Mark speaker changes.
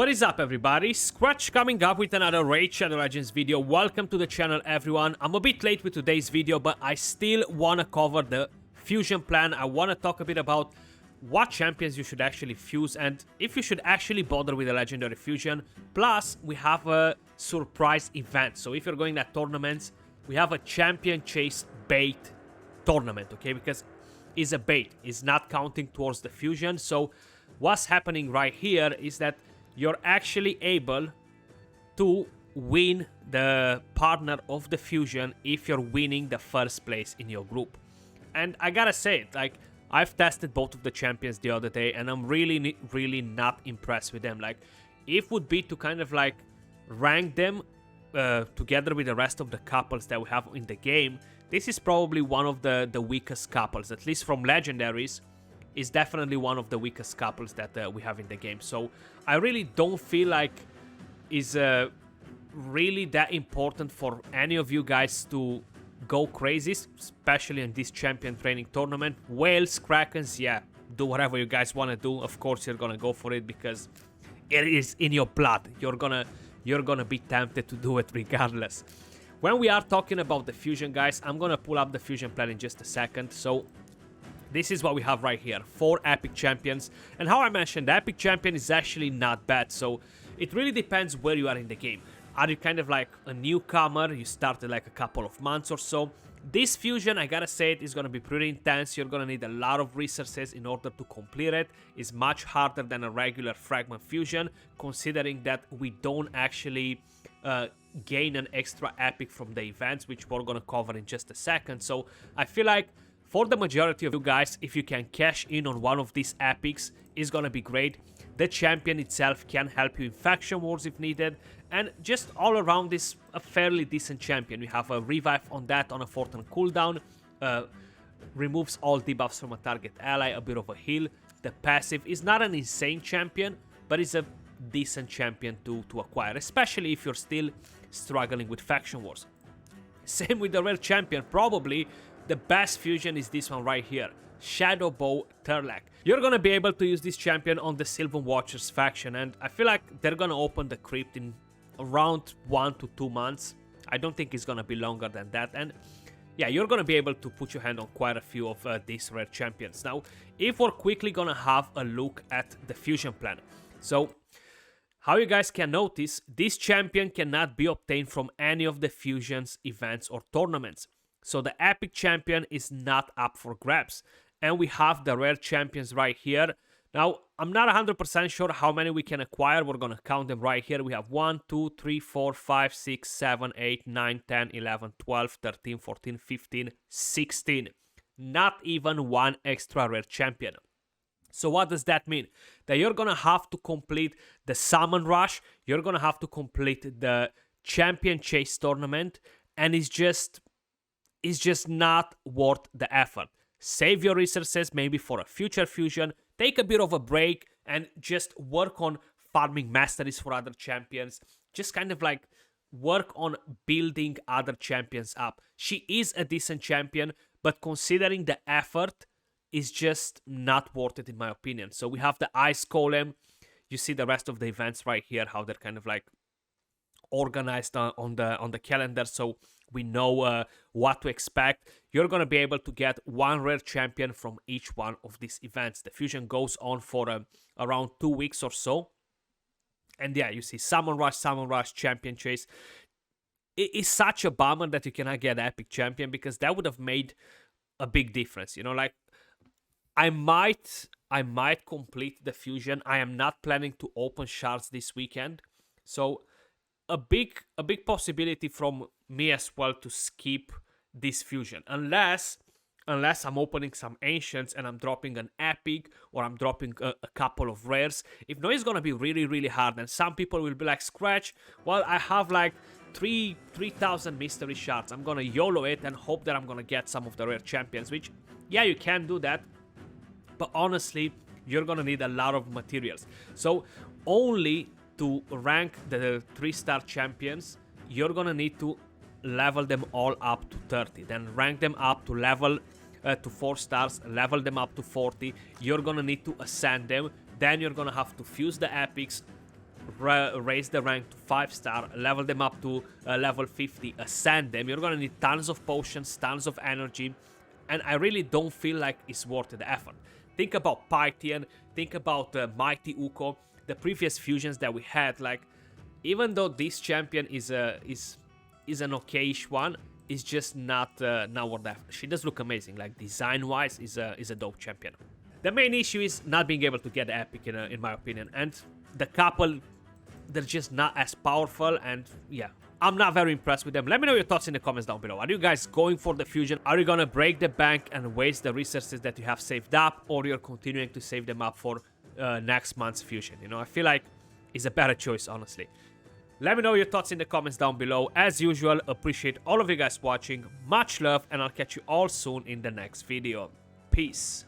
Speaker 1: What is up, everybody? Skratch coming up with another Raid Shadow Legends video. Welcome to the channel, everyone. I'm a bit late with today's video, but I still want to cover the fusion plan. I want to talk a bit about what champions you should actually fuse and if you should actually bother with a legendary fusion. Plus, we have a surprise event. So if you're going at tournaments, we have a champion chase bait tournament, okay? Because it's a bait. It's not counting towards the fusion. So what's happening right here is that you're actually able to win the partner of the fusion if you're winning the first place in your group. And I gotta say, like, I've tested both of the champions the other day and I'm really not impressed with them. Like, if would be to kind of like rank them together with the rest of the couples that we have in the game, this is probably one of the weakest couples, at least from legendaries. Is definitely one of the weakest couples that we have in the game. So I really don't feel like it's really that important for any of you guys to go crazy, especially in this champion training tournament. Whales, Krakens, yeah, do whatever you guys want to do. Of course, you're gonna go for it because it is in your blood. You're gonna be tempted to do it regardless. When we are talking about the fusion, guys, I'm gonna pull up the fusion plan in just a second. So this is what we have right here, 4 epic champions. And how I mentioned, the epic champion is actually not bad. So it really depends where you are in the game. Are you kind of like a newcomer? You started like a couple of months or so. This fusion, I gotta say, it is gonna be pretty intense. You're gonna need a lot of resources in order to complete it. It's much harder than a regular fragment fusion, considering that we don't actually gain an extra epic from the events, which we're gonna cover in just a second. So I feel like for the majority of you guys, if you can cash in on one of these epics, it's gonna be great. The champion itself can help you in faction wars if needed, and just all around this a fairly decent champion. We have a revive on that on a 4-turn cooldown, removes all debuffs from a target ally, a bit of a heal. The passive is not an insane champion, but it's a decent champion to acquire, especially if you're still struggling with faction wars. Same with the rare champion. Probably the best fusion is this one right here, Shadow Bow Turlac. You're gonna be able to use this champion on the Sylvan Watchers faction, and I feel like they're gonna open the crypt in around 1 to 2 months. I don't think it's gonna be longer than that, and yeah, you're gonna be able to put your hand on quite a few of these rare champions. Now, if we're quickly gonna have a look at the fusion plan. So, how you guys can notice, this champion cannot be obtained from any of the fusions, events, or tournaments. So the epic champion is not up for grabs. And we have the rare champions right here. Now, I'm not 100% sure how many we can acquire. We're going to count them right here. We have 1, 2, 3, 4, 5, 6, 7, 8, 9, 10, 11, 12, 13, 14, 15, 16. Not even one extra rare champion. So what does that mean? That you're going to have to complete the Summon Rush. You're going to have to complete the Champion Chase Tournament. And it's just not worth the effort. Save your resources maybe for a future fusion. Take a bit of a break and just work on farming masteries for other champions. Just kind of like work on building other champions up. She is a decent champion, but considering the effort, is just not worth it in my opinion. So we have the Ice Golem. You see the rest of the events right here, how they're kind of like organized on the calendar, so we know what to expect. You're gonna be able to get one rare champion from each one of these events. The fusion goes on for around 2 weeks or so, and yeah, you see Summon Rush, Champion Chase. It is such a bummer that you cannot get epic champion, because that would have made a big difference. You know, like I might complete the fusion. I am not planning to open shards this weekend, so a big possibility from me as well to skip this fusion, unless I'm opening some ancients and I'm dropping an epic, or I'm dropping a couple of rares. If no, it's gonna be really hard, and some people will be like, Skratch, well, I have like 3,000 mystery shards. I'm gonna YOLO it and hope that I'm gonna get some of the rare champions, which, yeah, you can do that, but honestly, you're gonna need a lot of materials. So only to rank the 3-star champions, you're gonna need to level them all up to 30, then rank them up to level to 4 stars, level them up to 40. You're gonna need to ascend them, then you're gonna have to fuse the epics, raise the rank to 5-star, level them up to level 50, ascend them. You're gonna need tons of potions, tons of energy, and I really don't feel like it's worth the effort. Think about Pythian, think about Mighty Uko, the previous fusions that we had. Like, even though this champion is an okayish one, it's just not worth the effort. She does look amazing. Like, design-wise, is a dope champion. The main issue is not being able to get the epic, in my opinion, and the couple, they're just not as powerful, and yeah, I'm not very impressed with them. Let me know your thoughts in the comments down below. Are you guys going for the fusion? Are you gonna break the bank and waste the resources that you have saved up, or you're continuing to save them up for next month's fusion? You know, I feel like it's a better choice, honestly. Let me know your thoughts in the comments down below. As usual, appreciate all of you guys watching. Much love, and I'll catch you all soon in the next video. Peace.